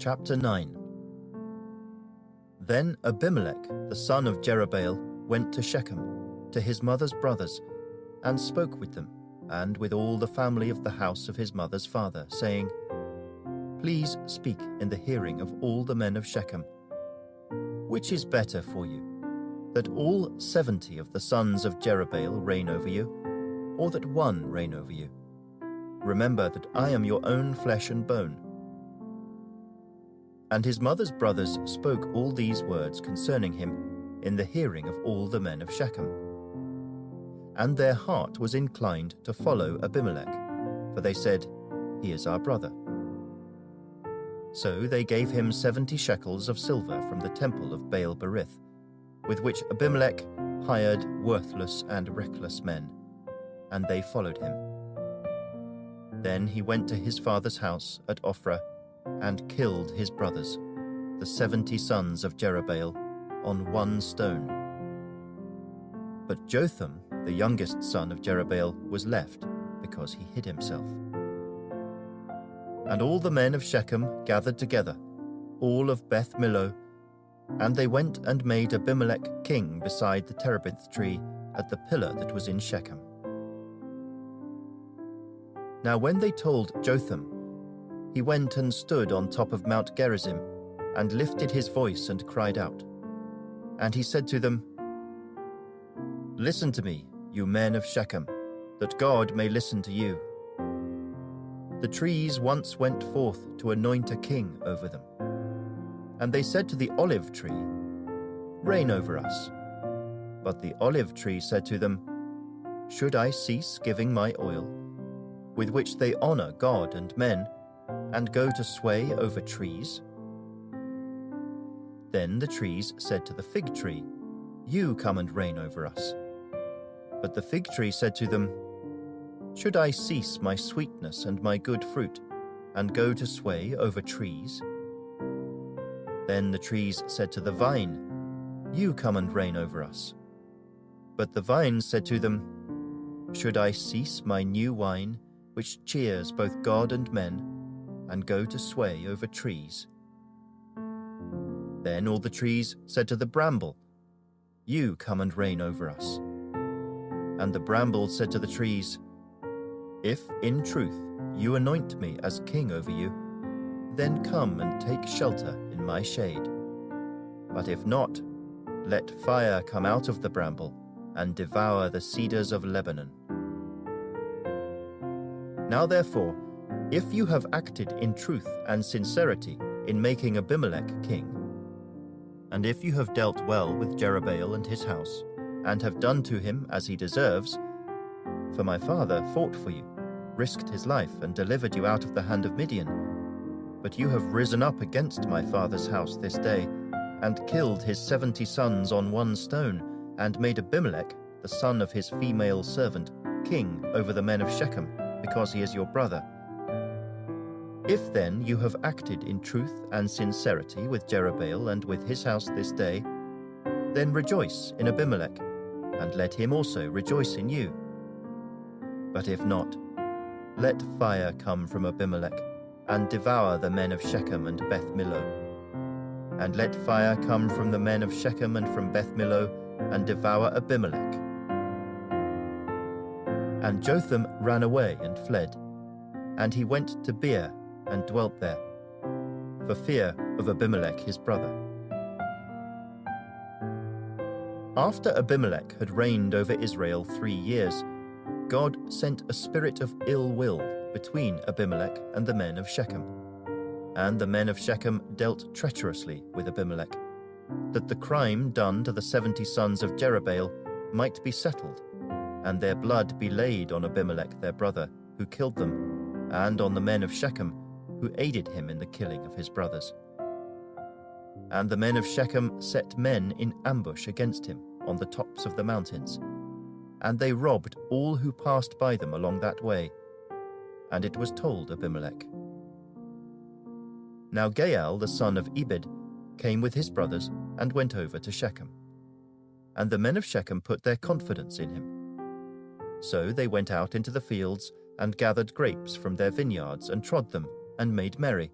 Chapter 9. Then Abimelech, the son of Jerubbaal, went to Shechem, to his mother's brothers, and spoke with them, and with all the family of the house of his mother's father, saying, Please speak in the hearing of all the men of Shechem. Which is better for you, that all 70 of the sons of Jerubbaal reign over you, or that one reign over you? Remember that I am your own flesh and bone. And his mother's brothers spoke all these words concerning him in the hearing of all the men of Shechem. And their heart was inclined to follow Abimelech, for they said, He is our brother. So they gave him 70 shekels of silver from the temple of Baal-berith, with which Abimelech hired worthless and reckless men, and they followed him. Then he went to his father's house at Ophrah, and killed his brothers, the 70 sons of Jerubbaal, on one stone. But Jotham, the youngest son of Jerubbaal, was left, because he hid himself. And all the men of Shechem gathered together, all of Beth Millo, and they went and made Abimelech king beside the terebinth tree at the pillar that was in Shechem. Now when they told Jotham, he went and stood on top of Mount Gerizim, and lifted his voice and cried out. And he said to them, Listen to me, you men of Shechem, that God may listen to you. The trees once went forth to anoint a king over them. And they said to the olive tree, Reign over us. But the olive tree said to them, Should I cease giving my oil, with which they honor God and men, and go to sway over trees? Then the trees said to the fig tree, You come and reign over us. But the fig tree said to them, Should I cease my sweetness and my good fruit, and go to sway over trees? Then the trees said to the vine, You come and reign over us. But the vine said to them, Should I cease my new wine, which cheers both God and men, and go to sway over trees? Then all the trees said to the bramble, You come and reign over us. And the bramble said to the trees, If in truth you anoint me as king over you, then come and take shelter in my shade. But if not, let fire come out of the bramble and devour the cedars of Lebanon. Now therefore, if you have acted in truth and sincerity in making Abimelech king, and if you have dealt well with Jerubbaal and his house, and have done to him as he deserves, for my father fought for you, risked his life, and delivered you out of the hand of Midian, but you have risen up against my father's house this day, and killed his 70 sons on one stone, and made Abimelech, the son of his female servant, king over the men of Shechem, because he is your brother. If then you have acted in truth and sincerity with Jerubbaal and with his house this day, then rejoice in Abimelech, and let him also rejoice in you. But if not, let fire come from Abimelech, and devour the men of Shechem and Beth Millo. And let fire come from the men of Shechem and from Beth Millo, and devour Abimelech. And Jotham ran away and fled, and he went to Beer, and dwelt there, for fear of Abimelech his brother. After Abimelech had reigned over Israel 3 years, God sent a spirit of ill will between Abimelech and the men of Shechem. And the men of Shechem dealt treacherously with Abimelech, that the crime done to the 70 sons of Jerubbaal might be settled, and their blood be laid on Abimelech their brother, who killed them, and on the men of Shechem, who aided him in the killing of his brothers. And the men of Shechem set men in ambush against him on the tops of the mountains, and they robbed all who passed by them along that way, and it was told Abimelech. Now Gaal the son of Ebed came with his brothers and went over to Shechem, and the men of Shechem put their confidence in him. So they went out into the fields and gathered grapes from their vineyards and trod them, and made merry.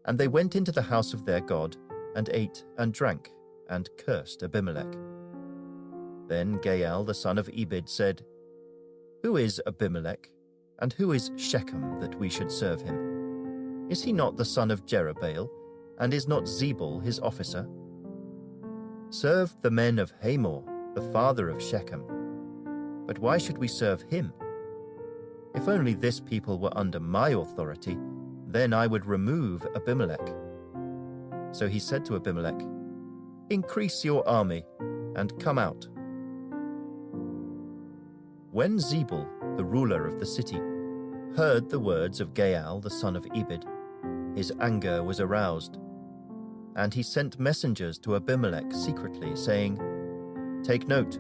And they went into the house of their god, and ate and drank, and cursed Abimelech. Then Gaal the son of Ebed said, "Who is Abimelech, and who is Shechem, that we should serve him? Is he not the son of Jerubbaal, and is not Zebul his officer? Serve the men of Hamor, the father of Shechem. But why should we serve him? If only this people were under my authority, then I would remove Abimelech." So he said to Abimelech, "Increase your army, and come out." When Zebul, the ruler of the city, heard the words of Gaal the son of Ebed, his anger was aroused. And he sent messengers to Abimelech secretly, saying, "Take note,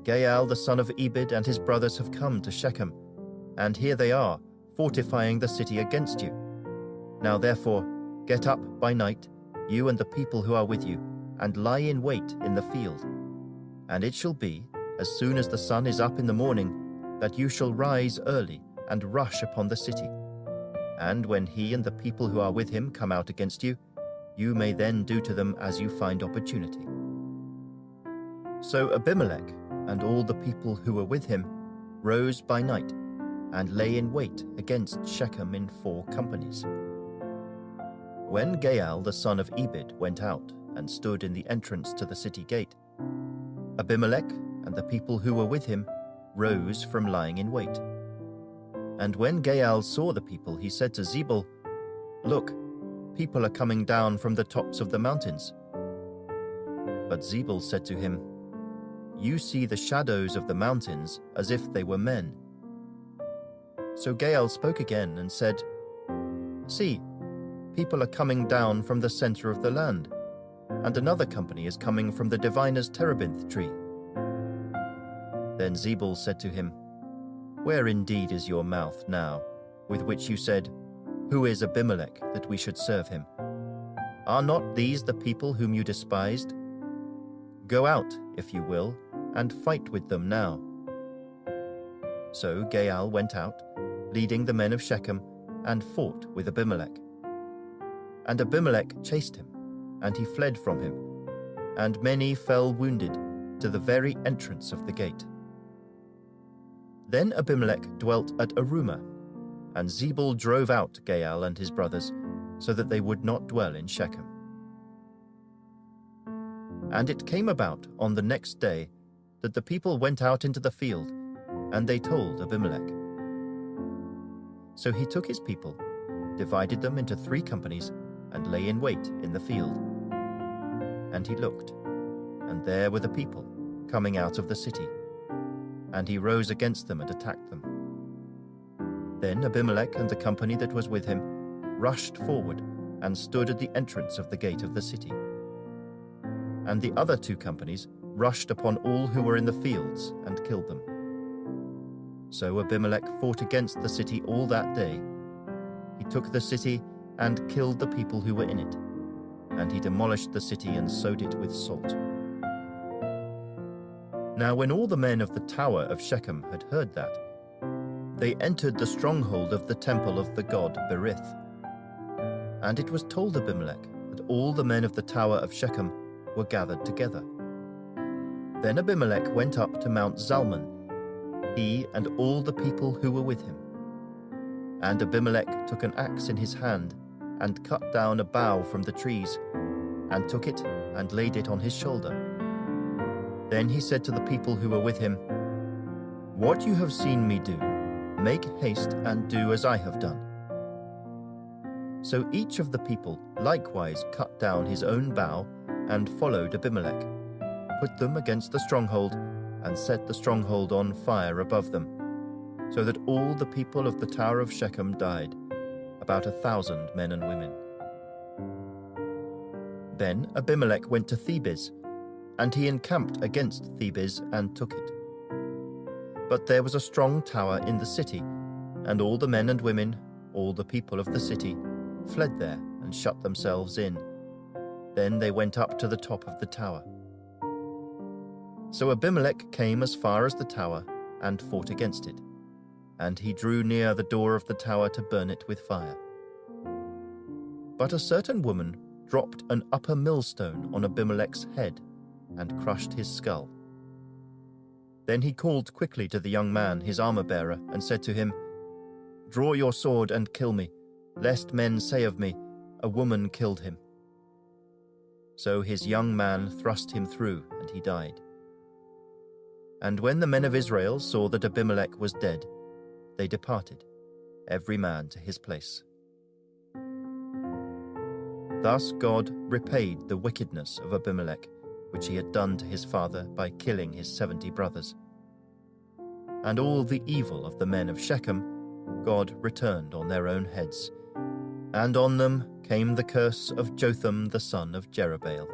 Gaal the son of Ebed and his brothers have come to Shechem, and here they are, fortifying the city against you. Now therefore, get up by night, you and the people who are with you, and lie in wait in the field. And it shall be, as soon as the sun is up in the morning, that you shall rise early and rush upon the city. And when he and the people who are with him come out against you, you may then do to them as you find opportunity." So Abimelech and all the people who were with him rose by night and lay in wait against Shechem in 4 companies. When Gaal the son of Ebed went out and stood in the entrance to the city gate, Abimelech and the people who were with him rose from lying in wait. And when Gaal saw the people, he said to Zebul, "Look, people are coming down from the tops of the mountains." But Zebul said to him, "You see the shadows of the mountains as if they were men." So Gaal spoke again and said, "See, people are coming down from the center of the land, and another company is coming from the diviner's terebinth tree." Then Zebul said to him, "Where indeed is your mouth now, with which you said, 'Who is Abimelech, that we should serve him?' Are not these the people whom you despised? Go out, if you will, and fight with them now." So Gaal went out, leading the men of Shechem, and fought with Abimelech. And Abimelech chased him, and he fled from him, and many fell wounded to the very entrance of the gate. Then Abimelech dwelt at Arumah, and Zebul drove out Gaal and his brothers, so that they would not dwell in Shechem. And it came about on the next day that the people went out into the field, and they told Abimelech. So he took his people, divided them into 3 companies, and lay in wait in the field. And he looked, and there were the people coming out of the city. And he rose against them and attacked them. Then Abimelech and the company that was with him rushed forward and stood at the entrance of the gate of the city. And the other 2 companies rushed upon all who were in the fields and killed them. So Abimelech fought against the city all that day. He took the city and killed the people who were in it, and he demolished the city and sowed it with salt. Now when all the men of the tower of Shechem had heard that, they entered the stronghold of the temple of the god Berith. And it was told Abimelech that all the men of the tower of Shechem were gathered together. Then Abimelech went up to Mount Zalmon, he and all the people who were with him. And Abimelech took an axe in his hand and cut down a bough from the trees, and took it and laid it on his shoulder. Then he said to the people who were with him, "What you have seen me do, make haste and do as I have done." So each of the people likewise cut down his own bough and followed Abimelech, put them against the stronghold, and set the stronghold on fire above them, so that all the people of the tower of Shechem died, about 1,000 men and women. Then Abimelech went to Thebez, and he encamped against Thebez and took it. But there was a strong tower in the city, and all the men and women, all the people of the city, fled there and shut themselves in. Then they went up to the top of the tower. So Abimelech came as far as the tower and fought against it, and he drew near the door of the tower to burn it with fire. But a certain woman dropped an upper millstone on Abimelech's head and crushed his skull. Then he called quickly to the young man, his armor-bearer, and said to him, "Draw your sword and kill me, lest men say of me, 'A woman killed him.'" So his young man thrust him through, and he died. And when the men of Israel saw that Abimelech was dead, they departed, every man to his place. Thus God repaid the wickedness of Abimelech, which he had done to his father by killing his 70 brothers. And all the evil of the men of Shechem God returned on their own heads, and on them came the curse of Jotham the son of Jerubbaal.